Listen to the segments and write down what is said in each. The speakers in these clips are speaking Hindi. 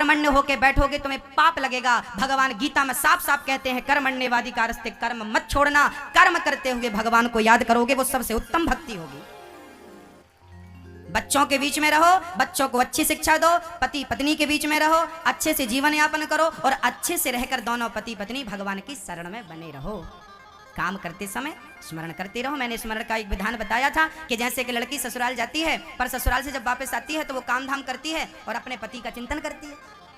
अकर्मण्य होके बैठोगे तुम्हें पाप लगेगा। भगवान गीता में साफ साफ कहते हैं कर्मण्येवाधिकारस्ते, कर्म मत छोड़ना, कर्म करते हुए भगवान को याद करोगे, वो सबसे उत्तम भक्ति होगी। बच्चों के बीच में रहो, बच्चों को अच्छी शिक्षा दो, पति पत्नी के बीच में रहो, अच्छे से जीवन यापन करो और अच्छे से रहकर दोनों पति पत्नी भगवान की शरण में बने रहो। काम करते समय स्मरण करते रहो। मैंने स्मरण का एक विधान बताया था कि जैसे कि लड़की ससुराल जाती है, पर ससुराल से जब वापस आती है तो वो काम धाम करती है और अपने पति का चिंतन करती है।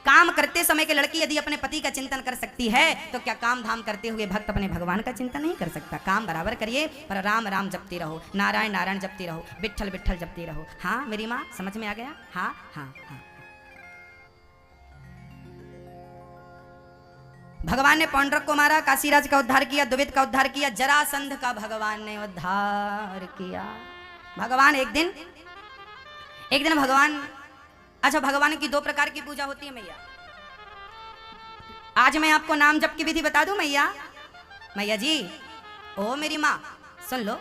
काम करते समय की लड़की यदि अपने पति का चिंतन कर सकती है तो क्या काम धाम करते हुए भक्त अपने भगवान का चिंतन नहीं कर सकता? काम बराबर करिए, पर राम राम जपते रहो, नारायण नारायण जपते रहो, विठल विठल जपते रहो। हाँ मेरी माँ, समझ में आ गया? हाँ हाँ हाँ। भगवान ने पौंड्रक को मारा, काशीराज का उद्धार किया, द्विविद का उद्धार किया, जरासंध का भगवान ने उद्धार किया। भगवान एक दिन भगवान, अच्छा भगवान की दो प्रकार की पूजा होती है मैया। आज मैं आपको नाम जप की विधि बता दूं मैया। मैया जी, ओ मेरी माँ सुन लो,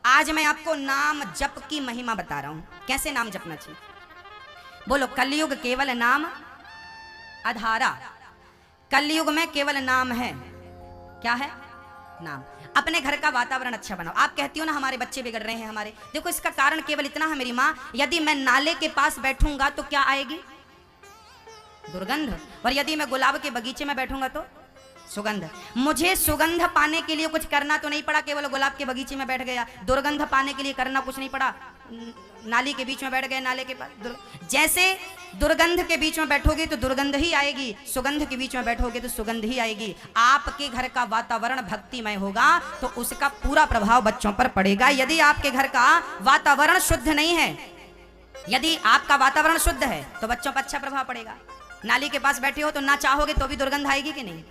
आज मैं आपको नाम जप की महिमा बता रहा हूं, कैसे नाम जपना चाहिए। बोलो, कलयुग केवल नाम आधारा। कलयुग में केवल नाम है। क्या है? नाम। अपने घर का वातावरण अच्छा बनाओ। आप कहती हो ना हमारे बच्चे बिगड़ रहे हैं हमारे, देखो इसका कारण केवल इतना है मेरी माँ, यदि मैं नाले के पास बैठूंगा तो क्या आएगी? दुर्गंध। और यदि मैं गुलाब के बगीचे में बैठूंगा तो सुगंध। मुझे सुगंध पाने के लिए कुछ करना तो नहीं पड़ा, केवल गुलाब के बगीचे में बैठ गया। दुर्गंध पाने के लिए करना कुछ नहीं पड़ा, नाली के बीच में बैठ गए, नाले के पास। जैसे दुर्गंध के बीच में बैठोगे तो दुर्गंध ही आएगी, सुगंध के बीच में बैठोगे तो सुगंध ही आएगी। आपके घर का वातावरण भक्तिमय होगा तो उसका पूरा प्रभाव बच्चों पर पड़ेगा। यदि आपके घर का वातावरण शुद्ध नहीं है, यदि आपका वातावरण शुद्ध है तो बच्चों पर अच्छा प्रभाव पड़ेगा। नाली के पास बैठे हो तो ना चाहोगे तो भी दुर्गंध आएगी कि नहीं?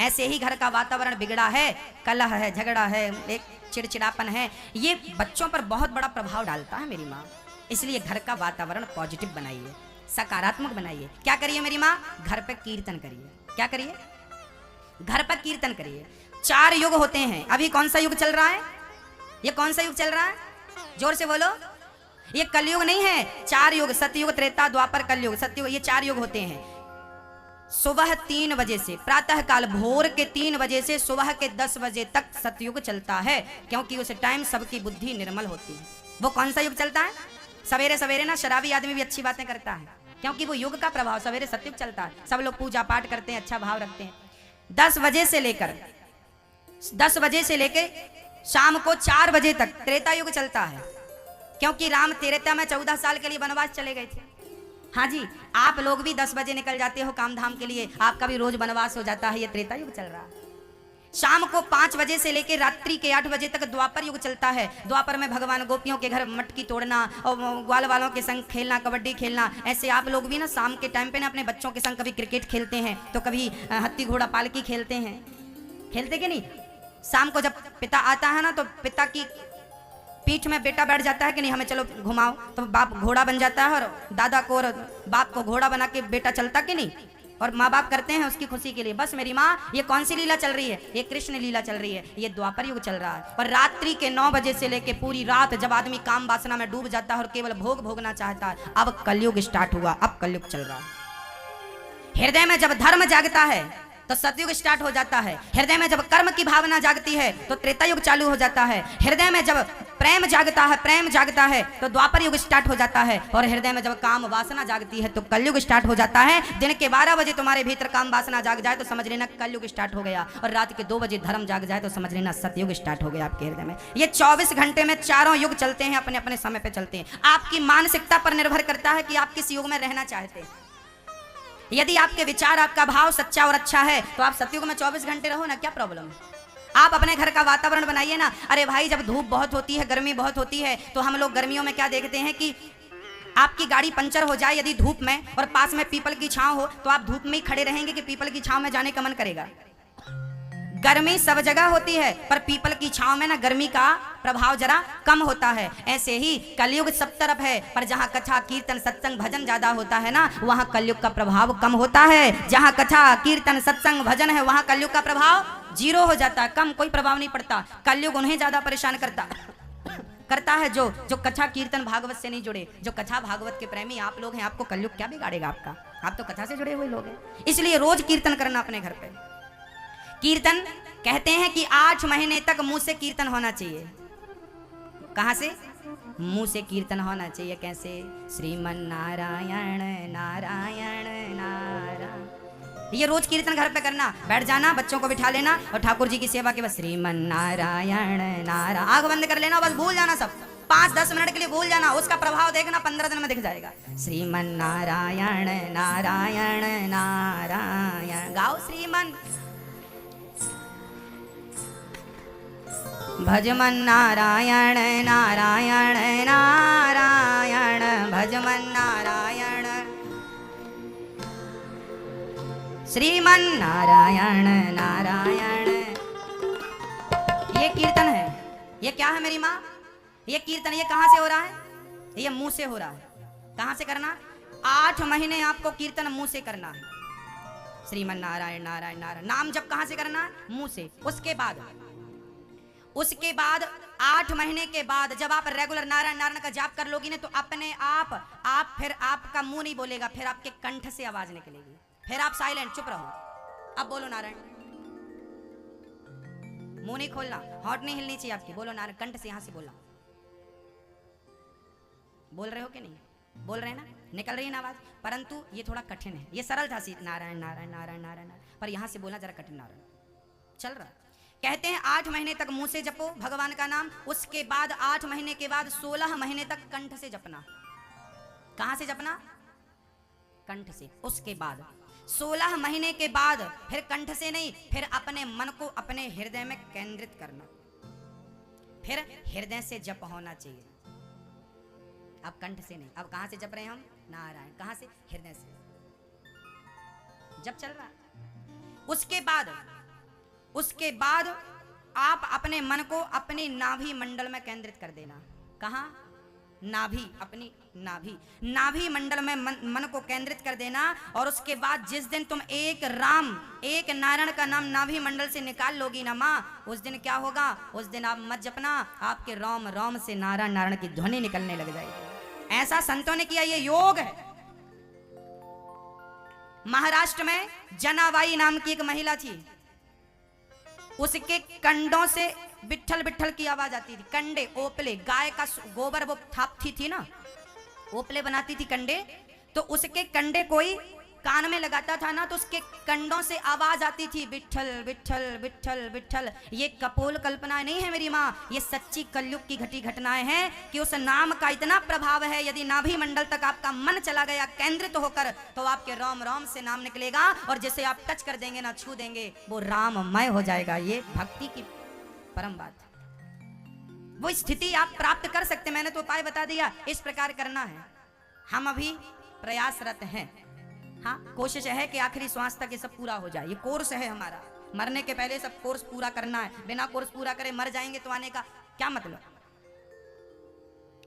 ऐसे ही घर का वातावरण बिगड़ा है, कलह है, झगड़ा है, एक चिड़चिड़ापन है, ये बच्चों पर बहुत बड़ा प्रभाव डालता है मेरी माँ। इसलिए घर का वातावरण पॉजिटिव बनाइए, सकारात्मक बनाइए। क्या करिए मेरी माँ? घर पर कीर्तन करिए। क्या करिए? घर पर कीर्तन करिए। 4 युग होते हैं। अभी कौन सा युग चल रहा है? ये कौन सा युग चल रहा है? जोर से बोलो। ये कलयुग नहीं है, 4 युग, सतयुग, त्रेता, द्वापर, कलयुग, सतयुग, ये 4 युग होते हैं। सुबह 3 बजे से, प्रातः काल भोर के 3 बजे से सुबह के 10 बजे तक सतयुग चलता है, क्योंकि उस टाइम सबकी बुद्धि निर्मल होती है। वो कौन सा युग चलता है? सवेरे सवेरे ना शराबी आदमी भी अच्छी बातें करता है, क्योंकि वो युग का प्रभाव, सवेरे सतयुग चलता है, सब लोग पूजा पाठ करते हैं, अच्छा भाव रखते हैं। 10 बजे से लेकर शाम को 4 बजे तक त्रेता युग चलता है, क्योंकि राम त्रेता में 14 साल के लिए वनवास चले गए थे। हाँ जी, आप लोग भी 10 बजे निकल जाते हो काम धाम के लिए, आपका भी रोज वनवास हो जाता है, ये त्रेता युग चल रहा है। शाम को 5 बजे से लेकर रात्रि के 8 बजे तक द्वापर युग चलता है। द्वापर में भगवान गोपियों के घर मटकी तोड़ना और ग्वाल वालों के संग खेलना, कबड्डी खेलना। ऐसे आप लोग भी ना शाम के टाइम पे ना अपने बच्चों के संग कभी क्रिकेट खेलते हैं तो कभी हत्ती घोड़ा पालकी खेलते हैं, खेलते कि नहीं? शाम को जब पिता आता है ना तो पिता की पीठ में बेटा बैठ जाता है कि नहीं, हमें चलो घुमाओ, तो बाप घोड़ा बन जाता है और दादा को और बाप को घोड़ा बना के बेटा चलता कि नहीं, और माँ बाप करते हैं उसकी खुशी के लिए। बस मेरी माँ, ये कौन सी लीला चल रही है? ये कृष्ण लीला चल रही है, ये द्वापर युग चल रहा है। और रात्रि के 9 बजे से लेके पूरी रात जब आदमी काम वासना में डूब जाता है और केवल भोग भोगना चाहता है, अब कलयुग स्टार्ट हुआ, अब कलयुग चल रहा है। हृदय में जब धर्म जागता है तो सतयुग स्टार्ट हो जाता है। हृदय में जब कर्म की भावना जागती है तो त्रेता युग चालू हो जाता है। हृदय में जब प्रेम जागता है तो द्वापर युग स्टार्ट हो जाता है। और हृदय में जब काम वासना जागती है तो कलयुग स्टार्ट हो जाता है। दिन के 12 बजे तुम्हारे भीतर काम वासना जाग जाए तो समझ लेना कलयुग स्टार्ट हो गया, और रात के 2 बजे धर्म जाग जाए तो समझ लेना सतयुग स्टार्ट हो गया आपके हृदय में। ये 24 घंटे में चारों युग चलते हैं, अपने अपने समय पे चलते हैं। आपकी मानसिकता पर निर्भर करता है कि आप किस युग में रहना चाहते हैं। यदि आपके विचार, आपका भाव सच्चा और अच्छा है तो आप सतयुग में 24 घंटे रहो ना, क्या प्रॉब्लम है? आप अपने घर का वातावरण बनाइए ना। अरे भाई, जब धूप बहुत होती है, गर्मी बहुत होती है, तो हम लोग गर्मियों में क्या देखते हैं कि आपकी गाड़ी पंचर हो जाए यदि धूप में, और पास में पीपल की छांव हो, तो आप धूप में ही खड़े रहेंगे कि पीपल की छांव में जाने का मन करेगा? गर्मी सब जगह होती है, पर पीपल की छांव में ना गर्मी का प्रभाव जरा कम होता है। ऐसे ही कलयुग सब तरफ है, पर जहाँ कथा कीर्तन सत्संग भजन ज्यादा होता है ना, वहाँ कलयुग का प्रभाव कम होता है। जहाँ कथा कीर्तन सत्संग भजन है वहाँ कलयुग का प्रभाव 0 हो जाता है, कम, कोई प्रभाव नहीं पड़ता। कलयुग उन्हें ज्यादा परेशान करता करता है जो जो कथा कीर्तन भागवत से नहीं जुड़े, जो कथा भागवत के प्रेमी आप लोग हैं, आपको कलयुग क्या बिगाड़ेगा आपका? आप तो कथा से जुड़े हुए लोग हैं। इसलिए रोज कीर्तन करना अपने घर पे। कीर्तन कहते हैं कि 8 महीने तक मुंह से कीर्तन होना चाहिए। कहां से? मुंह से कीर्तन होना चाहिए। कैसे? श्रीमन नारायण नारायण नारायण। ये रोज कीर्तन घर पे करना। बैठ जाना, बच्चों को बिठा लेना और ठाकुर जी की सेवा के बस श्रीमन नारायण नारायण, आंख बंद कर लेना, बस भूल जाना सब। 5-10 मिनट के लिए भूल जाना, उसका प्रभाव देखना 15 दिन में दिख जाएगा। श्रीमन नारायण नारायण नारायण। गाओ श्रीमन भजमन नारायण नारायण नारायण, भजमन नारायण श्रीमन नारायण नारायण। ये कीर्तन है। ये क्या है मेरी माँ? ये कीर्तन ये कहां से हो रहा है? ये मुंह से हो रहा है। कहां से करना? 8 महीने आपको कीर्तन मुंह से करना है। श्रीमन नारायण नारायण नारायण। नाम जब कहां से करना है? मुंह से। उसके बाद 8 महीने के बाद जब आप रेगुलर नारायण नारायण का जाप कर लोगी ना, तो अपने आप फिर आपका मुंह नहीं बोलेगा, फिर आपके कंठ से आवाज निकलेगी। फिर आप साइलेंट चुप रहो। अब बोलो नारायण। मुंह नहीं खोलना, होंठ नहीं हिलनी चाहिए आपकी। बोलो नारायण, कंठ से यहां से बोलना। बोल रहे हो कि नहीं? बोल रहे हैं ना? निकल रही है ना आवाज? परंतु ये थोड़ा कठिन है। ये सरल था, नारायण नारायण नारायण नारायण, पर यहां से बोलना जरा कठिन। नारायण चल रहा। कहते हैं 8 महीने तक मुंह से जपो भगवान का नाम। उसके बाद 8 महीने के बाद 16 महीने तक कंठ से जपना। कहां से जपना? कंठ से। उसके बाद 16 महीने के बाद फिर कंठ से नहीं, फिर अपने मन को अपने हृदय में केंद्रित करना। फिर हृदय से जप होना चाहिए। अब कंठ से नहीं। अब कहां से जप रहे हैं हम? नारायण। कहां से? हृदय से। जप चल रहा। उसके बाद आप अपने मन को अपनी नाभि मंडल में केंद्रित कर देना। कहां? नाभि। अपनी नाभि मंडल में मन को केंद्रित कर देना। और उसके बाद जिस दिन तुम एक नारायण का नाम नाभि मंडल से निकाल लोगी ना माँ, उस दिन क्या होगा? उस दिन आप मत जपना, आपके रोम रोम से नारायण नारायण की ध्वनि निकलने लग जाएगी। ऐसा संतों ने किया। ये योग है। महाराष्ट्र में जनाबाई नाम की एक महिला थी। उसके कंडों से बिट्ठल बिट्ठल की आवाज आती थी। कंडे, ओपले, गाय का गोबर वो थापती थी ना, ओपले बनाती थी कंडे, तो उसके कंडे कोई कान में लगाता था ना, तो उसके कंडों से आवाज आती थी बिट्ठल बिट्ठल बिट्ठल बिट्ठल। ये कपोल कल्पना नहीं है मेरी माँ, ये सच्ची कलयुग की घटी घटनाएं हैं कि उस नाम का इतना प्रभाव है। यदि नाभि मंडल तक आपका मन चला गया केंद्रित होकर, तो आपके रोम रोम से नाम निकलेगा और जिसे आप टच कर देंगे ना, छू देंगे, वो राममय हो जाएगा। ये भक्ति की परम बात। वो स्थिति आप प्राप्त कर सकते। मैंने तो उपाय बता दिया, इस प्रकार करना है। हम अभी प्रयासरत हैं। हाँ, कोशिश है कि आखिरी श्वास तक ये सब पूरा हो जाए। ये कोर्स है हमारा। मरने के पहले सब कोर्स पूरा करना है। बिना कोर्स पूरा करे मर जाएंगे तो आने का क्या मतलब?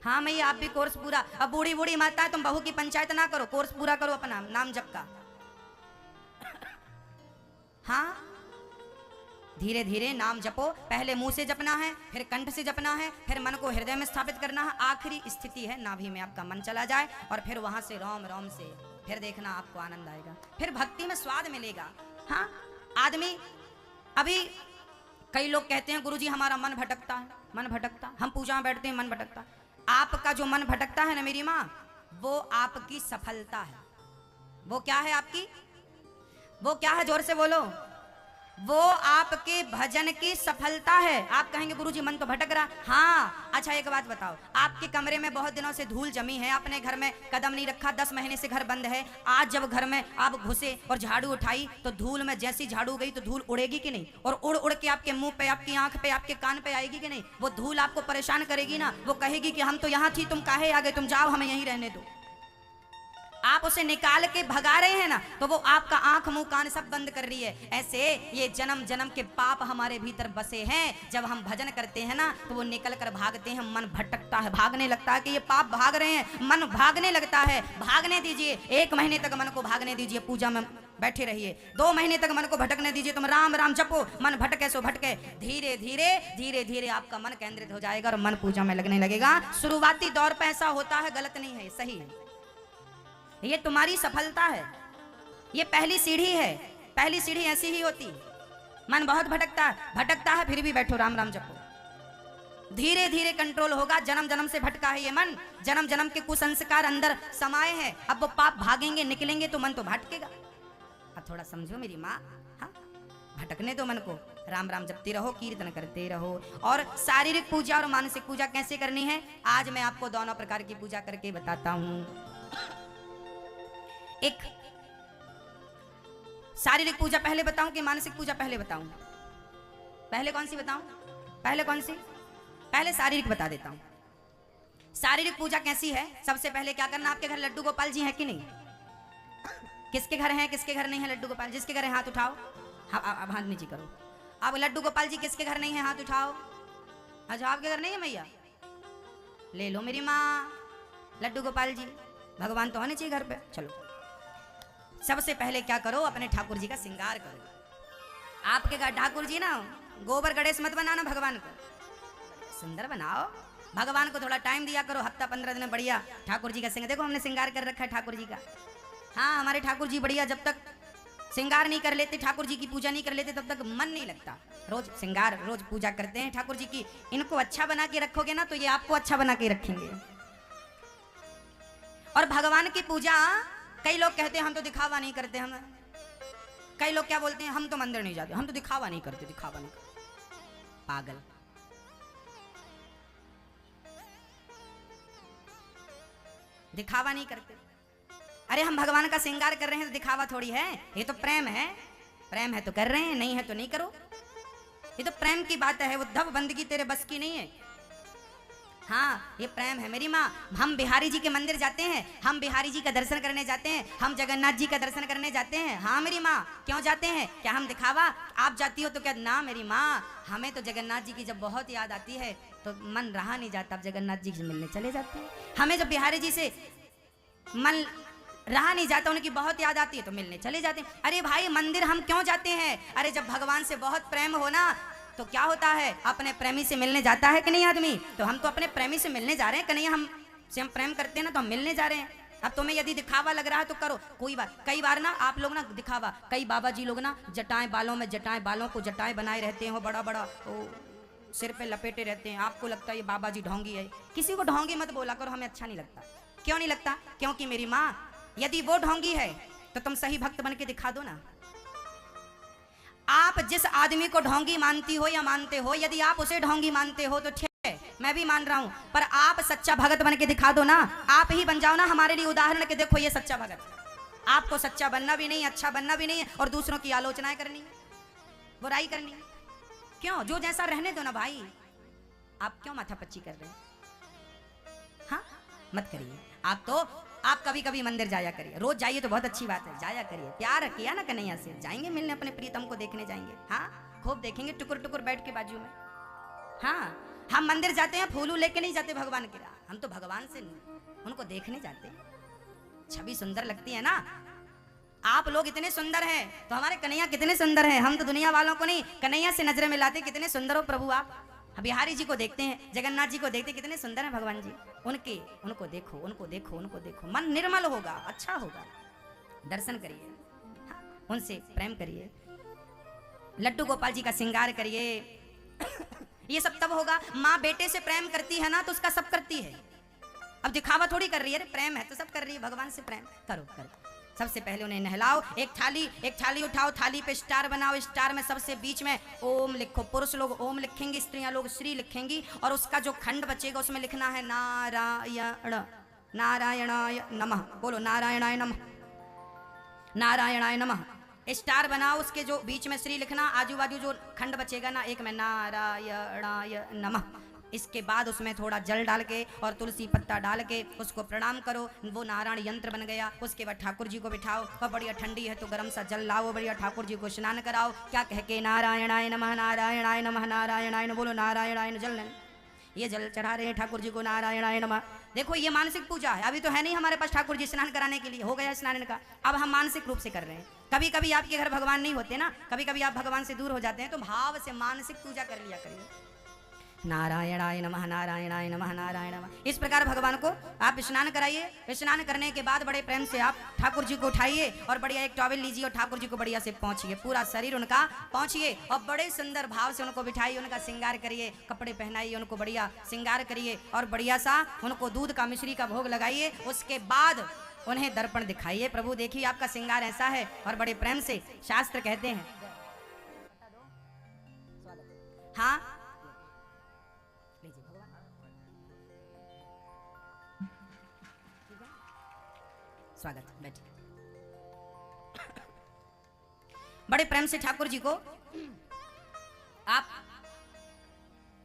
हाँ मैया, आप भी कोर्स पूरा। अब बूढ़ी बूढ़ी माता है, तुम बहू की पंचायत ना करो, कोर्स पूरा करो अपना नाम जप का। हाँ, धीरे धीरे नाम जपो। पहले मुंह से जपना है, फिर कंठ से जपना है, फिर मन को हृदय में स्थापित करना है। आखिरी स्थिति है नाभि में आपका मन चला जाए और फिर वहां से रोम रोम से फिर देखना, आपको आनंद आएगा। फिर भक्ति में स्वाद मिलेगा। हाँ, आदमी अभी कई लोग कहते हैं गुरुजी हमारा मन भटकता है, मन भटकता। हम पूजा में बैठते हैं, मन भटकता। आपका जो मन भटकता है ना मेरी माँ, वो आपकी सफलता है। वो क्या है आपकी? वो क्या है? जोर से बोलो। वो आपके भजन की सफलता है। आप कहेंगे गुरुजी मन तो भटक रहा। हाँ, अच्छा एक बात बताओ, आपके कमरे में बहुत दिनों से धूल जमी है, आपने घर में कदम नहीं रखा, 10 महीने से घर बंद है। आज जब घर में आप घुसे और झाड़ू उठाई, तो धूल में जैसी झाड़ू गई तो धूल उड़ेगी कि नहीं? और उड़ उड़ के आपके मुंह पे, आपकी आंख पे, आपके कान पे आएगी कि नहीं? वो धूल आपको परेशान करेगी ना। वो कहेगी कि हम तो यहाँ थी, तुम काहे आ गए, तुम जाओ, हमें यहीं रहने दो। आप उसे निकाल के भगा रहे हैं ना, तो वो आपका आंख मुंह कान सब बंद कर रही है। ऐसे ये जन्म जन्म के पाप हमारे भीतर बसे हैं। जब हम भजन करते हैं ना, तो वो निकल कर भागते हैं, मन भटकता है, भागने लगता है कि ये पाप भाग रहे हैं, मन भागने लगता है। भागने दीजिए, 1 महीने तक मन को भागने दीजिए, पूजा में बैठे रहिए। 2 महीने तक मन को भटकने दीजिए, तुम राम राम जपो, मन भटके सो भटके। धीरे धीरे धीरे धीरे आपका मन केंद्रित हो जाएगा और मन पूजा में लगने लगेगा। शुरुआती दौर पे ऐसा होता है, गलत नहीं है, सही है। ये तुम्हारी सफलता है, ये पहली सीढ़ी है। पहली सीढ़ी ऐसी ही होती है। मन बहुत भटकता है, फिर भी बैठो, राम राम जपो। धीरे धीरे कंट्रोल होगा। जन्म जन्म से भटका है ये मन, जन्म जन्म के कुसंस्कार अंदर समाये हैं। अब वो पाप भागेंगे, निकलेंगे तो मन तो भटकेगा। अब थोड़ा समझो मेरी माँ, हाँ, भटकने दो मन को, राम राम जपते रहो, कीर्तन करते रहो। और शारीरिक पूजा और मानसिक पूजा कैसे करनी है, आज मैं आपको दोनों प्रकार की पूजा करके बताता हूँ। एक शारीरिक पूजा पहले बताऊं कि मानसिक पूजा पहले बताऊं? पहले कौन सी बताऊं? पहले कौन सी? पहले शारीरिक बता देता हूं। शारीरिक पूजा कैसी है? सबसे पहले क्या करना, आपके घर लड्डू गोपाल जी हैं कि नहीं? किसके घर हैं, किसके घर नहीं है लड्डू गोपाल? जिसके घर है हाथ उठाओ। अब हाथ नीचे करो। अब लड्डू गोपाल जी किसके घर नहीं है, हाथ उठाओ। अच्छा, आपके घर नहीं है मैया? ले लो मेरी माँ, लड्डू गोपाल जी, भगवान तो होने चाहिए घर पे। चलो, सबसे पहले क्या करो, अपने ठाकुर जी का श्रृंगार करो। आपके घर ठाकुर जी ना, गोबर गणेश मत बनाना, भगवान को सुंदर बनाओ। भगवान को थोड़ा टाइम दिया करो, हफ्ता 15 दिन बढ़िया ठाकुर जी का श्रृंगार। देखो हमने श्रृंगार कर रखा है ठाकुर जी का। हाँ, हमारे ठाकुर जी बढ़िया, जब तक श्रृंगार नहीं कर लेते, ठाकुर जी की पूजा नहीं कर लेते, तब तक मन नहीं लगता। रोज श्रृंगार, रोज पूजा करते हैं ठाकुर जी की। इनको अच्छा बना के रखोगे ना, तो ये आपको अच्छा बना के रखेंगे। और भगवान की पूजा, कई लोग कहते हैं हम तो दिखावा नहीं करते। हम कई लोग क्या बोलते हैं, हम तो मंदिर नहीं जाते, हम तो दिखावा नहीं करते, दिखावा नहीं करते। पागल, दिखावा नहीं करते। अरे हम भगवान का श्रृंगार कर रहे हैं तो दिखावा थोड़ी है, ये तो प्रेम है। प्रेम है तो कर रहे हैं, नहीं है तो नहीं करो। ये तो प्रेम की बात है, उद्धव बंदगी तेरे बस की नहीं है। हाँ, ये प्रेम है मेरी माँ। हम बिहारी जी के मंदिर जाते हैं, हम बिहारी जी का दर्शन करने जाते हैं, हम जगन्नाथ जी का दर्शन करने जाते हैं। हाँ मेरी माँ, क्यों जाते हैं? क्या हम दिखावा? आप जाती हो तो क्या? ना मेरी माँ, हमें तो जगन्नाथ जी की जब बहुत याद आती है तो मन रहा नहीं जाता, अब जगन्नाथ जी से मिलने चले जाते हैं। हमें जब बिहारी जी से मन रहा नहीं जाता, उनकी बहुत याद आती है तो मिलने चले जाते हैं। अरे भाई, मंदिर हम क्यों जाते हैं? अरे जब भगवान से बहुत प्रेम हो ना, तो क्या होता है, अपने प्रेमी से मिलने जाता है कि नहीं आदमी? तो हम तो अपने प्रेमी से मिलने जा रहे हैं कि नहीं? हम से हम प्रेम करते हैं ना, तो हम मिलने जा रहे हैं। अब तुम्हें यदि दिखावा लग रहा है तो करो, कोई बात। कई बार ना आप लोग ना दिखावा, कई बाबा जी लोग ना जटाएं बालों में, जटाएं बालों को जटाएं बनाए रहते हैं, वो बड़ा बड़ा सिर पे लपेटे रहते हैं। आपको लगता है ये बाबा जी ढोंगी है। किसी को ढोंगी मत बोला करो, हमें अच्छा नहीं लगता। क्यों नहीं लगता? क्योंकि मेरी माँ, यदि वो ढोंगी है तो तुम सही भक्त बन के दिखा दो ना। आप जिस आदमी को ढोंगी मानती हो या मानते हो, यदि आप उसे ढोंगी मानते हो तो ठीक है, मैं भी मान रहा हूं, पर आप सच्चा भगत बन के दिखा दो ना। आप ही बन जाओ ना हमारे लिए उदाहरण के, देखो ये सच्चा भगत। आपको सच्चा बनना भी नहीं, अच्छा बनना भी नहीं है, और दूसरों की आलोचनाएं करनी है, बुराई करनी है। क्यों? जो जैसा रहने दो ना भाई। आप क्यों माथापच्ची कर रहे हैं? हाँ, मत करिए। आप कभी कभी मंदिर जाया करिए, रोज जाइए तो बहुत अच्छी बात है, जाया करिए। प्यार किया ना कन्हैया से, जाएंगे मिलने, अपने प्रीतम को देखने जाएंगे। हाँ, खूब देखेंगे, टुकुर टुकुर बैठ के बाजू में। हाँ, हम मंदिर जाते हैं, फूलू लेके नहीं जाते भगवान के, हम तो भगवान से उनको देखने जाते हैं। छवि सुंदर लगती है ना। आप लोग इतने सुंदर हैं तो हमारे कन्हैया कितने सुंदर हैं। हम तो दुनिया वालों को नहीं, कन्हैया से नजरें मिलाते। कितने सुंदर हो प्रभु आप। बिहारी जी को देखते हैं, जगन्नाथ जी को देखते हैं, कितने सुंदर हैं भगवान जी। उनको देखो, उनको देखो, उनको देखो, मन निर्मल होगा, अच्छा होगा। दर्शन करिए, हाँ, उनसे प्रेम करिए, लड्डू गोपाल जी का श्रृंगार करिए। ये सब तब होगा। माँ बेटे से प्रेम करती है ना, तो उसका सब करती है। अब दिखावा थोड़ी कर रही है, प्रेम है तो सब कर रही है। भगवान से प्रेम करो, करो। सबसे पहले उन्हें नहलाओ, एक थाली उठाओ, थाली पे स्टार बनाओ, स्टार में सबसे बीच में ओम लिखो। पुरुष लोग ओम लिखेंगे, स्त्रियां लोग श्री लिखेंगी, और उसका जो खंड बचेगा उसमें लिखना है नारायण, नारायणाय नमः। बोलो नारायणाय नमः, नारायणाय नमः। स्टार बनाओ, उसके जो बीच में श्री लिखना, आजू बाजू जो खंड बचेगा ना, एक में नारायणाय नमः। इसके बाद उसमें थोड़ा जल डाल के और तुलसी पत्ता डाल के उसको प्रणाम करो, वो नारायण यंत्र बन गया। उसके बाद ठाकुर जी को बिठाओ और बढ़िया ठंडी है तो गर्म सा जल लाओ, बढ़िया ठाकुर जी को स्नान कराओ। क्या कह के नारायणाय नमः नारायणाय नमः नारायणाय नमः, बोलो नारायणाय जल ये जल चढ़ा रहे हैं ठाकुर जी को, नारायणाय नमः। देखो ये मानसिक पूजा है, अभी तो है नहीं हमारे पास ठाकुर जी स्नान कराने के लिए, हो गया स्नान का, अब हम मानसिक रूप से कर रहे हैं। कभी कभी आपके घर भगवान नहीं होते ना, कभी कभी आप भगवान से दूर हो जाते हैं, तो भाव से मानसिक पूजा कर लिया करिए, नारायणाय नमः नारायणाय नमः नारायण नमः। इस प्रकार भगवान को आप स्नान कराइए। स्नान करने के बाद बड़े प्रेम से आप ठाकुर जी को उठाइए और बढ़िया एक टॉवेल लीजिए और ठाकुर जी को बढ़िया से पहुंचिए, पूरा शरीर उनका पहुंचिए और बड़े सुंदर भाव से उनको बिठाइए, उनका श्रृंगार करिए, कपड़े पहनाइए, उनको बढ़िया श्रृंगार करिए और बढ़िया सा उनको दूध का मिश्री का भोग लगाइए। उसके बाद उन्हें दर्पण दिखाइए, प्रभु देखिए आपका श्रृंगार ऐसा है, और बड़े प्रेम से शास्त्र कहते हैं, हाँ स्वागत, बैठिए। बड़े प्रेम से ठाकुर जी को आप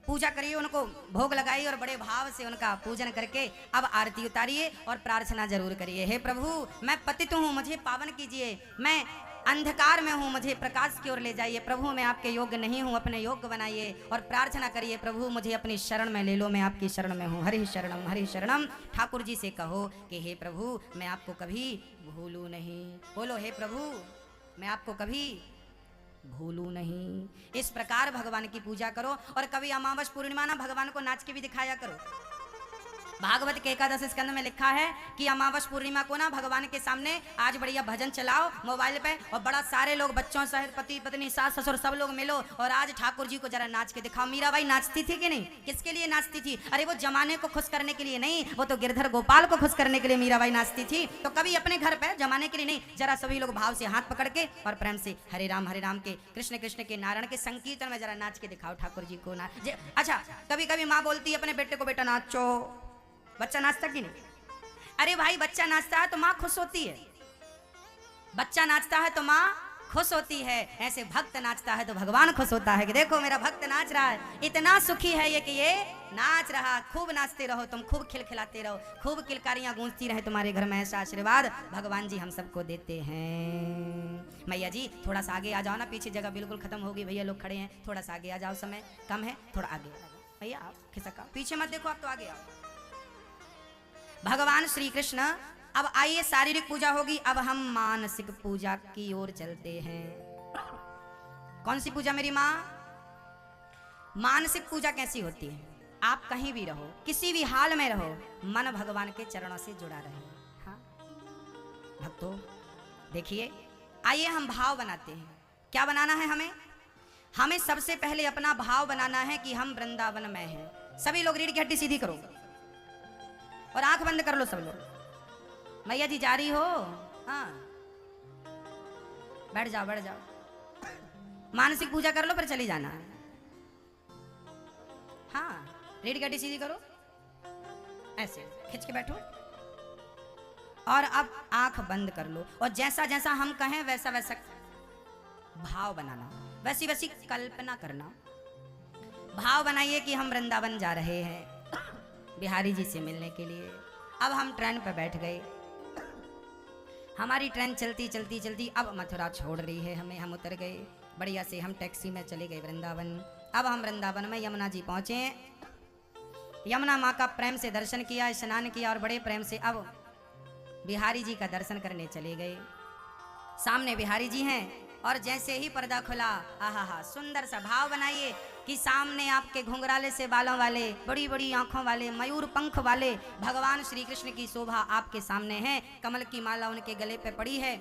पूजा करिए, उनको भोग लगाइए और बड़े भाव से उनका पूजन करके अब आरती उतारिए और प्रार्थना जरूर करिए। हे प्रभु मैं पतित हूँ, मुझे पावन कीजिए, मैं अंधकार में हूँ, मुझे प्रकाश की ओर ले जाइए। प्रभु मैं आपके योग्य नहीं हूँ, अपने योग्य बनाइए और प्रार्थना करिए, प्रभु मुझे अपनी शरण में ले लो, मैं आपकी शरण में हूँ। हरि शरणम हरि शरणम। ठाकुर जी से कहो कि हे प्रभु मैं आपको कभी भूलूं नहीं, बोलो हे प्रभु मैं आपको कभी भूलूं नहीं। इस प्रकार भगवान की पूजा करो और कभी अमावस पूर्णिमा ना भगवान को नाच के भी दिखाया करो। भागवत के एकादश स्कंद में लिखा है कि अमावस पूर्णिमा को ना भगवान के सामने आज बढ़िया भजन चलाओ मोबाइल पे और बड़ा सारे लोग बच्चों सहित पति पत्नी सास ससुर सब लोग मिलो और आज ठाकुर जी को जरा नाच के दिखाओ। मीराबाई नाचती थी कि नहीं? किसके लिए नाचती थी? अरे वो जमाने को खुश करने के लिए नहीं, वो तो गिरधर गोपाल को खुश करने के लिए मीराबाई नाचती थी। तो कभी अपने घर पे जमाने के लिए नहीं, जरा सभी लोग भाव से हाथ पकड़ के और प्रेम से हरे राम के कृष्ण कृष्ण के नारायण के संकीर्तन में जरा नाच के दिखाओ ठाकुर जी को ना। अच्छा कभी कभी माँ बोलती है अपने बेटे को, बेटा नाचो। बच्चा नाचता कि नहीं? अरे भाई बच्चा नाचता है तो माँ खुश होती है, बच्चा नाचता है तो माँ खुश होती है। ऐसे भक्त नाचता है तो भगवान खुश होता है कि देखो मेरा भक्त नाच रहा है, इतना सुखी है ये कि ये नाच रहा। खूब नाचते रहो तुम, खूब खिलखिलाते रहो, खूब किलकारियां गूंजती रहे तुम्हारे घर में। ऐसा आशीर्वाद भगवान जी हम सबको देते हैं। मैया जी थोड़ा सा आगे आ जाओ ना, पीछे जगह बिल्कुल खत्म होगी, भैया लोग खड़े हैं, थोड़ा सा आगे आ जाओ, समय कम है, थोड़ा आगे भैया आप खिसका, पीछे मत देखो आप तो आगे आओ। भगवान श्री कृष्ण अब आइए शारीरिक पूजा होगी, अब हम मानसिक पूजा की ओर चलते हैं। कौन सी पूजा मेरी माँ? मानसिक पूजा कैसी होती है? आप कहीं भी रहो, किसी भी हाल में रहो, मन भगवान के चरणों से जुड़ा रहे। हाँ भक्तों देखिए, आइए हम भाव बनाते हैं। क्या बनाना है हमें? हमें सबसे पहले अपना भाव बनाना है कि हम वृंदावन में हैं। सभी लोग रीढ़ की हड्डी सीधी करो और आंख बंद कर लो सब लोग। मैया जी जा रही हो? हाँ बैठ जाओ बैठ जाओ, मानसिक पूजा कर लो फिर चली जाना है। हाँ रीढ़ की हड्डी सीधी करो, ऐसे खिंच के बैठो और अब आंख बंद कर लो और जैसा जैसा हम कहें वैसा वैसा भाव बनाना, वैसी वैसी कल्पना करना। भाव बनाइए कि हम वृंदावन जा रहे हैं बिहारी जी से मिलने के लिए। अब हम ट्रेन पर बैठ गए, हमारी ट्रेन चलती चलती चलती अब मथुरा छोड़ रही है हमें, हम उतर गए, बढ़िया से हम टैक्सी में चले गए वृंदावन। अब हम वृंदावन में यमुना जी पहुंचे, यमुना माँ का प्रेम से दर्शन किया, स्नान किया और बड़े प्रेम से अब बिहारी जी का दर्शन करने चले गए। सामने बिहारी जी हैं और जैसे ही पर्दा खुला, आहा सुंदर सा भाव बनाइए कि सामने आपके घुंघराले से बालों वाले, बड़ी बड़ी आंखों वाले, मयूर पंख वाले भगवान श्री कृष्ण की शोभा आपके सामने है। कमल की माला उनके गले पे पड़ी है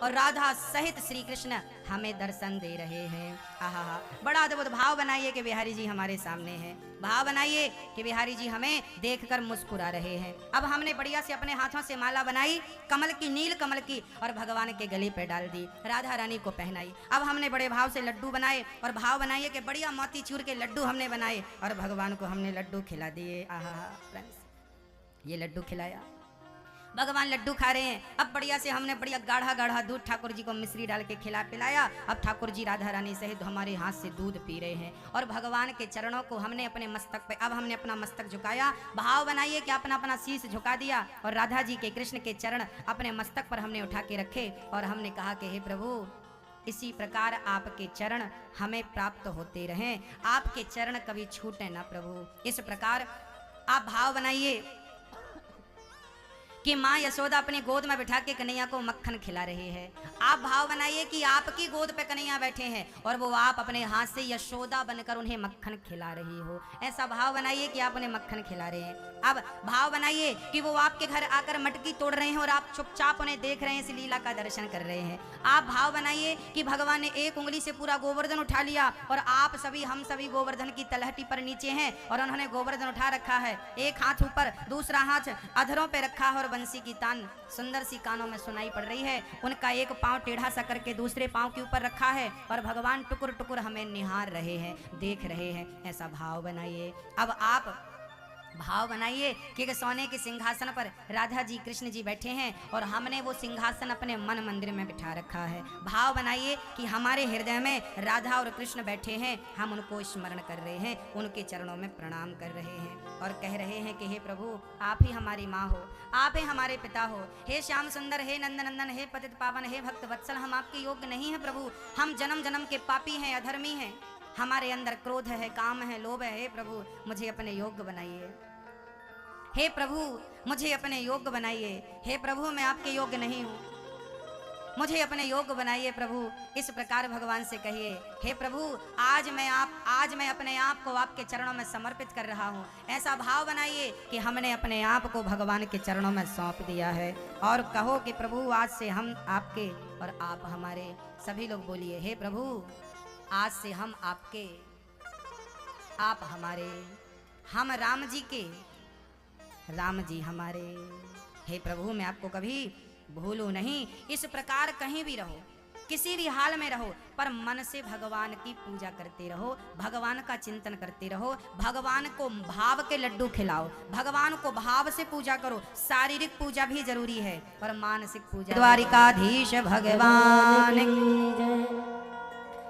और राधा सहित श्री कृष्ण हमें दर्शन दे रहे हैं। आहा बड़ा अद्भुत भाव बनाइए कि बिहारी जी हमारे सामने हैं। भाव बनाइए कि बिहारी जी हमें देखकर मुस्कुरा रहे हैं। अब हमने बढ़िया से अपने हाथों से माला बनाई, कमल की, नील कमल की, और भगवान के गले पे डाल दी, राधा रानी को पहनाई। अब हमने बड़े भाव से लड्डू बनाए और भाव बनाइए कि बढ़िया मोतीचूर के लड्डू हमने बनाए और भगवान को हमने लड्डू खिला दिए। आहा फ्रेंड्स ये लड्डू खिलाया भगवान लड्डू खा रहे हैं। अब बढ़िया से हमने बढ़िया गाढ़ा गाढ़ा दूध ठाकुर जी को मिश्री डाल के खिला पिलाया। अब ठाकुर जी राधा रानी सहित हमारे हाथ से दूध पी रहे हैं और भगवान के चरणों को हमने अपने मस्तक पे, अब हमने अपना मस्तक झुकाया। भाव बनाइए कि अपना अपना शीश झुका दिया और राधा जी के कृष्ण के चरण अपने मस्तक पर हमने उठा के रखे और हमने कहा कि हे प्रभु, इसी प्रकार आपके चरण हमें प्राप्त होते रहें, आपके चरण कभी छूटे ना प्रभु। इस प्रकार आप भाव बनाइए कि माँ यशोदा अपनी गोद में बिठा के कन्हैया को मक्खन खिला रही है। आप भाव बनाइए कि आपकी गोद पे कन्हैया बैठे हैं और वो आप अपने हाथ से यशोदा बनकर उन्हें मक्खन खिला रही हो। ऐसा भाव बनाइए कि आप उन्हें मक्खन खिला रहे हैं। अब भाव बनाइए कि वो आपके घर आकर मटकी तोड़ रहे हैं और आप चुपचाप उन्हें देख रहे हैं, इस लीला का दर्शन कर रहे हैं। आप भाव बनाइए कि भगवान ने एक उंगली से पूरा गोवर्धन उठा लिया और आप सभी, हम सभी गोवर्धन की तलहटी पर नीचे हैं और उन्होंने गोवर्धन उठा रखा है। एक हाथ ऊपर, दूसरा हाथ अधरों पे रखा है और बंसी की तान सुंदर सी कानों में सुनाई पड़ रही है। उनका एक पांव टेढ़ा सा करके दूसरे पांव के ऊपर रखा है और भगवान टुकुर टुकुर हमें निहार रहे हैं, देख रहे हैं। ऐसा भाव बनाइए। अब आप भाव बनाइए कि सोने के सिंहासन पर राधा जी कृष्ण जी बैठे हैं और हमने वो सिंहासन अपने मन मंदिर में बिठा रखा है। भाव बनाइए कि हमारे हृदय में राधा और कृष्ण बैठे हैं, हम उनको स्मरण कर रहे हैं, उनके चरणों में प्रणाम कर रहे हैं और कह रहे हैं कि हे प्रभु, आप ही हमारी माँ हो, आप ही हमारे पिता हो। हे श्याम सुंदर, हे नंद नंदन, हे पतित पावन, हे भक्त वत्सल, हम आपके योग्य नहीं है प्रभु। हम जन्म जन्म के पापी हैं, अधर्मी हैं, हमारे अंदर क्रोध है, काम है, लोभ है। हे प्रभु, मुझे अपने योग्य बनाइए। हे प्रभु, मुझे अपने योग्य बनाइए। हे प्रभु, मैं आपके योग्य नहीं हूँ, मुझे अपने योग्य बनाइए प्रभु। इस प्रकार भगवान से कहिए, हे प्रभु, आज मैं अपने आप को आपके चरणों में समर्पित कर रहा हूँ। ऐसा भाव बनाइए कि हमने अपने आप को भगवान के चरणों में सौंप दिया है और कहो कि प्रभु, आज से हम आपके और आप हमारे। सभी लोग बोलिए, हे प्रभु, आज से हम आपके, आप हमारे, हम राम जी के, राम जी हमारे। हे प्रभु, मैं आपको कभी भूलूं नहीं। इस प्रकार कहीं भी रहो, किसी भी हाल में रहो, पर मन से भगवान की पूजा करते रहो, भगवान का चिंतन करते रहो, भगवान को भाव के लड्डू खिलाओ, भगवान को भाव से पूजा करो। शारीरिक पूजा भी जरूरी है पर मानसिक पूजा। द्वारिकाधीश भगवान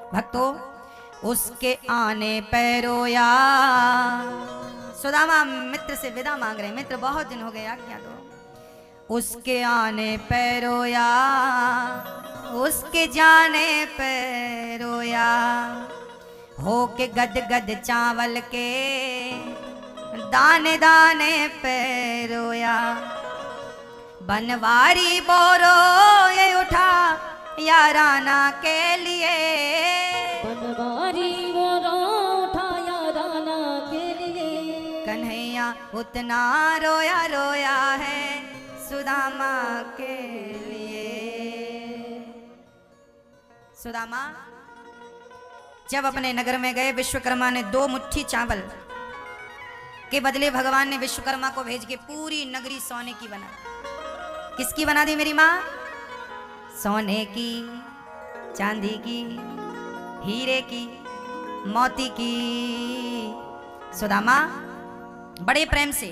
भक्तों, उसके आने पे रोया। सुदामा मित्र से विदा मांग रहे, मित्र बहुत दिन हो गए, आज्ञा दो। उसके आने पे रोया, उसके जाने पे रोया, हो के गद गद चावल के दाने दाने पे रोया। बनवारी बोरो ये उठा याराना के लिए, बनवारी बोरो उठा याराना के लिए। कन्हैया उतना रोया रोया है सुदामा के लिए। सुदामा जब अपने नगर में गए, विश्वकर्मा ने 2 मुट्ठी चावल के बदले भगवान ने विश्वकर्मा को भेज के पूरी नगरी सोने की बना। किसकी बना दी मेरी माँ? सोने की, चांदी की, हीरे की, मोती की। सुदामा बड़े प्रेम से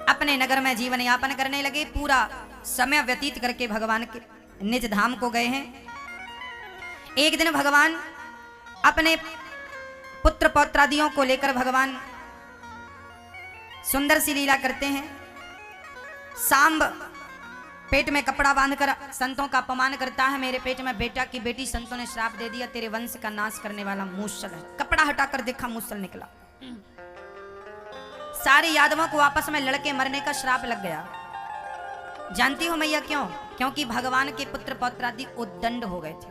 अपने नगर में जीवन यापन करने लगे। पूरा समय व्यतीत करके भगवान के निज धाम को गए हैं। एक दिन भगवान अपने पुत्र पौत्रादियों को लेकर भगवान सुंदर सी लीला करते हैं। सांब पेट में कपड़ा बांधकर संतों का अपमान करता है। मेरे पेट में बेटा की बेटी, संतों ने श्राप दे दिया, तेरे वंश का नाश करने वाला मूसल है। कपड़ा हटाकर देखा, मूसल निकला। सारे यादवों को आपस में लड़के मरने का श्राप लग गया। जानती हो मैया क्यों? क्योंकि भगवान के पुत्र पौत्रादि उद्दंड हो गए थे।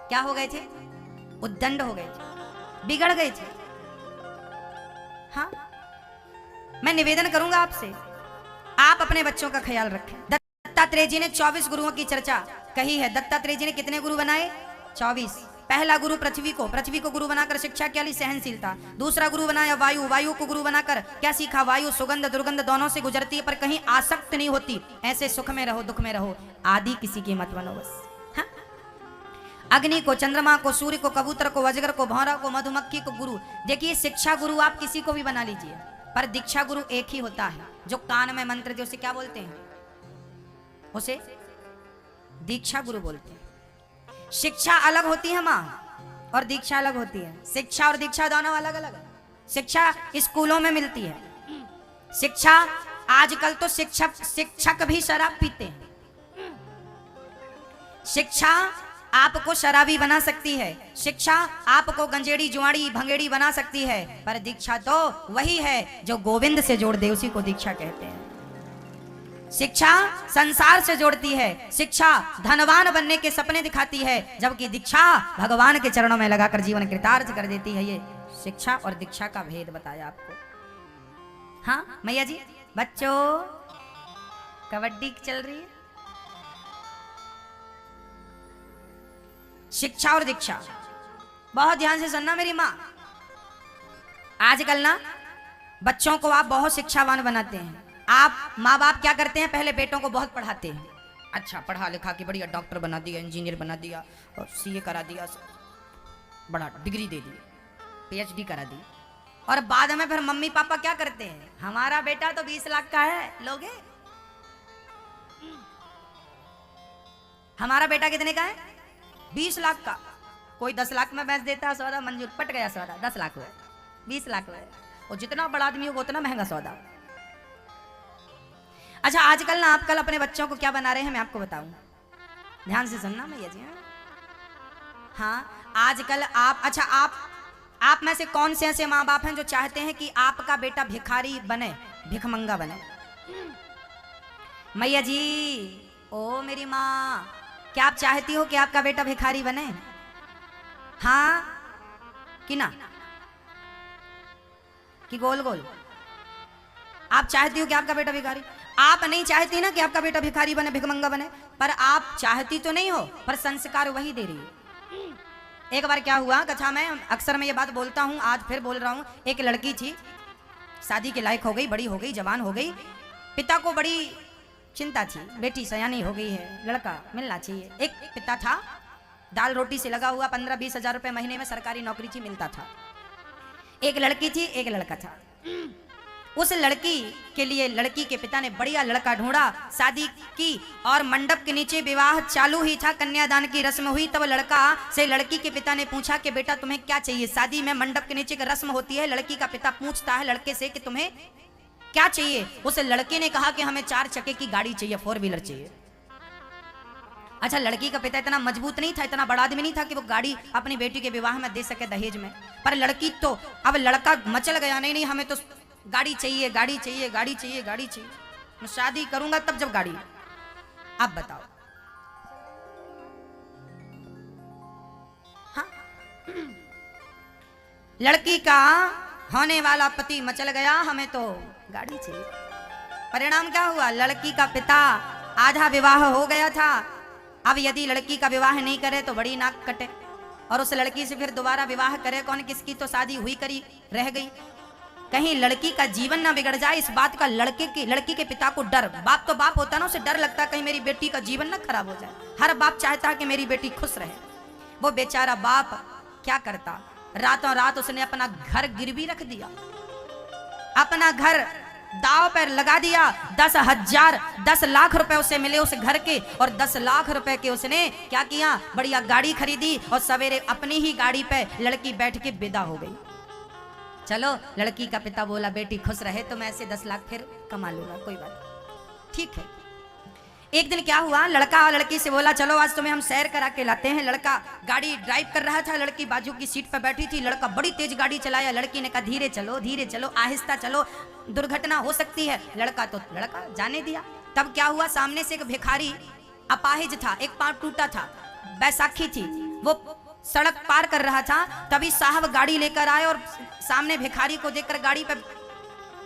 क्या हो गए थे? उद्दंड हो गए थे, बिगड़ गए थे। हाँ, मैं निवेदन करूंगा आपसे, आप अपने बच्चों का ख्याल रखें। दत्तात्रेय जी ने 24 गुरुओं की चर्चा कही है। दत्तात्रेय जी ने कितने गुरु बनाए? 24। पहला गुरु पृथ्वी को गुरु बनाकर शिक्षा क्या ली? सहनशीलता। दूसरा गुरु बनाया वायु को गुरु बनाकर क्या सीखा? वायु सुगंध दुर्गंध दोनों से गुजरती है पर कहीं आसक्त नहीं होती। ऐसे सुख में रहो, दुख में रहो, आदि किसी की मत बनो बस। हाँ? अग्नि को, चंद्रमा को, सूर्य को, कबूतर को, अजगर को, भौरा को, मधुमक्खी को गुरु। देखिए, शिक्षा गुरु आप किसी को भी बना लीजिए, पर दीक्षा गुरु एक ही होता है, जो कान में मंत्र दे उसे क्या बोलते हैं? उसे दीक्षा गुरु बोलते हैं। शिक्षा अलग होती है मां, और दीक्षा अलग होती है। शिक्षा और दीक्षा दोनों अलग अलग है। शिक्षा स्कूलों में मिलती है। शिक्षा, आजकल तो शिक्षक भी शराब पीते हैं। शिक्षा आपको शराबी बना सकती है, शिक्षा आपको गंजेड़ी जुआड़ी भंगेड़ी बना सकती है, पर दीक्षा तो वही है जो गोविंद से जोड़ दे, उसी को दीक्षा कहते हैं। शिक्षा संसार से जोड़ती है, शिक्षा धनवान बनने के सपने दिखाती है, जबकि दीक्षा भगवान के चरणों में लगाकर जीवन कृतार्थ कर देती है। ये शिक्षा और दीक्षा का भेद बताया आपको। हाँ मैया जी, बच्चों कबड्डी चल रही है। शिक्षा और दीक्षा, बहुत ध्यान से सुनना मेरी माँ। आजकल ना बच्चों को आप बहुत शिक्षावान बनाते हैं। आप माँ बाप क्या करते हैं, पहले बेटों को बहुत पढ़ाते हैं। अच्छा पढ़ा लिखा के बढ़िया डॉक्टर बना दिया, इंजीनियर बना दिया, और सीए करा दिया, बड़ा डिग्री दे दी, पीएचडी करा दी। और बाद में फिर मम्मी पापा क्या करते हैं, हमारा बेटा तो 20 लाख का है, लोगे? हमारा बेटा कितने का है? 20 लाख का। कोई 10 लाख में बेच देता है सौदा, मंजूर, पट गया सौदा। 10 लाख हुए, 20 लाख हुए, और जितना बड़ा आदमी होगा उतना महंगा सौदा। अच्छा आजकल ना, आप कल अपने बच्चों को क्या बना रहे हैं मैं आपको बताऊं, ध्यान से सुनना मैया जी। हाँ आजकल आप, अच्छा आप में से कौन से ऐसे माँ बाप हैं जो चाहते हैं कि आपका बेटा भिखारी बने, भिखमंगा बने? मैया जी, ओ मेरी माँ, क्या आप चाहती हो कि आपका बेटा भिखारी बने? हाँ कि ना, कि गोल गोल? आप चाहती हो कि आपका बेटा भिखारी? आप नहीं चाहती ना कि आपका बेटा भिखारी बने, भिखमंगा बने, पर आप चाहती तो नहीं हो, पर संस्कार वही दे रही है। एक बार क्या हुआ कथा में, अक्सर मैं ये बात बोलता हूँ, आज फिर बोल रहा हूँ। एक लड़की थी, शादी के लायक हो गई, बड़ी हो गई, जवान हो गई। पिता को बड़ी चिंता थी, बेटी सयानी हो गई है, लड़का मिलना चाहिए। एक पिता था, दाल रोटी से लगा हुआ, 15-20 हजार रुपए महीने में सरकारी नौकरी थी, मिलता था। एक लड़की थी, एक लड़का था। उस लड़की के लिए लड़की के पिता ने बढ़िया लड़का ढूंढा, शादी की, और मंडप के नीचे विवाह चालू ही था, कन्यादान की रस्म हुई। तब लड़का से लड़की के पिता ने पूछा कि बेटा तुम्हें क्या चाहिए? शादी में मंडप के नीचे एक रस्म होती है, लड़की का पिता पूछता है लड़के से कि तुम्हें क्या चाहिए? उस लड़के ने कहा कि हमें 4 चक्के की गाड़ी चाहिए, 4 व्हीलर चाहिए। अच्छा लड़की का पिता इतना मजबूत नहीं था, इतना बड़ा आदमी नहीं था कि वो गाड़ी अपनी बेटी के विवाह में दे सके दहेज में। पर लड़की तो, अब लड़का मचल गया, नहीं नहीं हमें तो गाड़ी चाहिए, गाड़ी चाहिए, गाड़ी चाहिए, गाड़ी चाहिए, मैं शादी करूंगा तब जब गाड़ी। अब बताओ, हाँ? लड़की का होने वाला पति मचल गया, हमें तो गाड़ी चाहिए। परिणाम क्या हुआ? लड़की का पिता, आधा विवाह हो गया था, अब यदि लड़की का विवाह नहीं करे तो बड़ी नाक कटे, और उस लड़की से फिर दोबारा विवाह करे कौन? किसकी तो शादी हुई करी रह गई। कहीं लड़की का जीवन ना बिगड़ जाए, इस बात का लड़की के पिता को डर। बाप तो बाप होता ना, उसे डर लगता कहीं मेरी बेटी का जीवन ना खराब हो जाए। हर बाप चाहता है कि मेरी बेटी खुश रहे। वो बेचारा बाप क्या करता, रातों रात उसने अपना घर गिरवी रख दिया, अपना घर दाव पर लगा दिया। 10 लाख रुपए उसे मिले उस घर के, और 10 लाख रुपए के उसने क्या किया, बढ़िया गाड़ी खरीदी, और सवेरे अपनी ही गाड़ी पे लड़की बैठ के विदा हो गई। चलो लड़की का पिता बोला बेटी खुश रहे तो मैं ऐसे 10 लाख फिर कमा लूंगा, कोई बात ठीक है। एक दिन क्या हुआ, लड़का और लड़की से बोला चलो आज तुम्हें हम सैर करा के लाते हैं। लड़का गाड़ी ड्राइव कर रहा था, लड़की बाजू की सीट पर बैठी थी। लड़का बड़ी तेज गाड़ी चलाया, लड़की ने कहा धीरे चलो, आहिस्ता चलो, दुर्घटना हो सकती है। लड़का जाने दिया। तब क्या हुआ, सामने से एक भिखारी अपाहिज था, एक पांव टूटा था, बैसाखी थी, वो सड़क पार कर रहा था। तभी साहब गाड़ी लेकर आए और सामने भिखारी को देखकर गाड़ी पे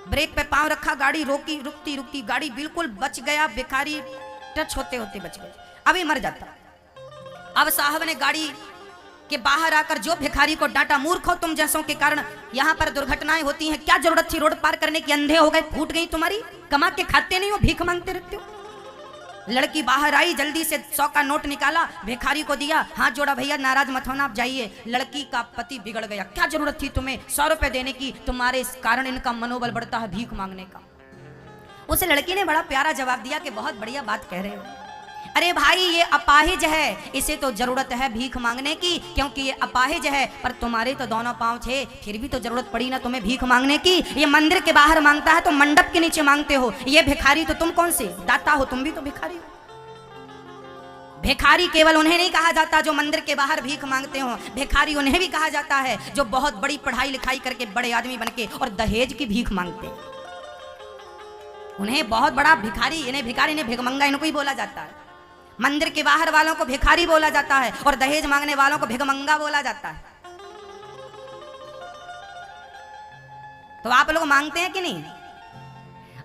ब्रेक पे पांव रखा, गाड़ी रोकी, रुकती गाड़ी बिल्कुल बच गया। भिखारी टच होते बच गए, अभी मर जाता। अब साहब ने गाड़ी के बाहर आकर जो भिखारी को डांटा, मूर्खो तुम जैसों के कारण यहाँ पर दुर्घटनाएं होती हैं, क्या जरूरत थी रोड पार करने की? अंधे हो गए, फूट गई तुम्हारी, कमा के खाते नहीं हो, भीख मांगते रहते हो। लड़की बाहर आई, जल्दी से 100 का नोट निकाला, भिखारी को दिया, हाथ जोड़ा, भैया नाराज मत होना, आप जाइए। लड़की का पति बिगड़ गया, क्या जरूरत थी तुम्हें 100 रुपए देने की, तुम्हारे इस कारण इनका मनोबल बढ़ता है भीख मांगने का। उस लड़की ने बड़ा प्यारा जवाब दिया कि बहुत बढ़िया बात कह रहे हो, अरे भाई ये अपाहिज है, इसे तो जरूरत है भीख मांगने की, क्योंकि ये अपाहिज है, पर तुम्हारे तो दोनों पांव थे, फिर भी तो जरूरत पड़ी ना तुम्हें भीख मांगने की। ये मंदिर के बाहर मांगता है तो मंडप के नीचे मांगते हो, ये भिखारी तो तुम कौन से दाता हो, तुम भी तो भिखारी हो। भिखारी केवल उन्हें नहीं कहा जाता जो मंदिर के बाहर भीख मांगते हो, भिखारी उन्हें भी कहा जाता है जो बहुत बड़ी पढ़ाई लिखाई करके बड़े आदमी बनके और दहेज की भीख मांगते हैं, उन्हें बहुत बड़ा भिखारी, इन्हें भिखारी ने भिखमंगा इनको ही बोला जाता है। मंदिर के बाहर वालों को भिखारी बोला जाता है और दहेज मांगने वालों को भिखमंगा बोला जाता है। तो आप लोग मांगते हैं कि नहीं?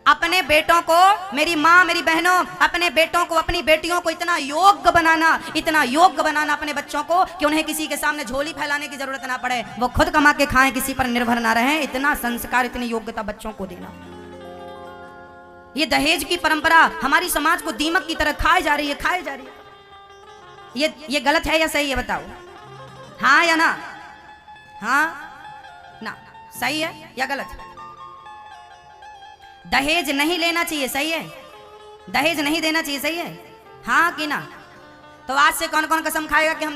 अपने बेटों को, मेरी माँ मेरी बहनों, अपने बेटों को अपनी बेटियों को इतना योग्य बनाना, इतना योग्य बनाना अपने बच्चों को कि उन्हें किसी के सामने झोली फैलाने की जरूरत ना पड़े, वो खुद कमा के खाएं, किसी पर निर्भर ना रहें, इतना संस्कार इतनी योग्यता बच्चों को देना। ये दहेज की परंपरा हमारी समाज को दीमक की तरह खाए जा रही है, खाए जा रही है। ये गलत है या सही है बताओ, हाँ या ना? हाँ ना, सही है या गलत है? दहेज नहीं लेना चाहिए, सही है? दहेज नहीं देना चाहिए, सही है? हाँ कि ना? तो आज से कौन कौन कसम खाएगा कि हम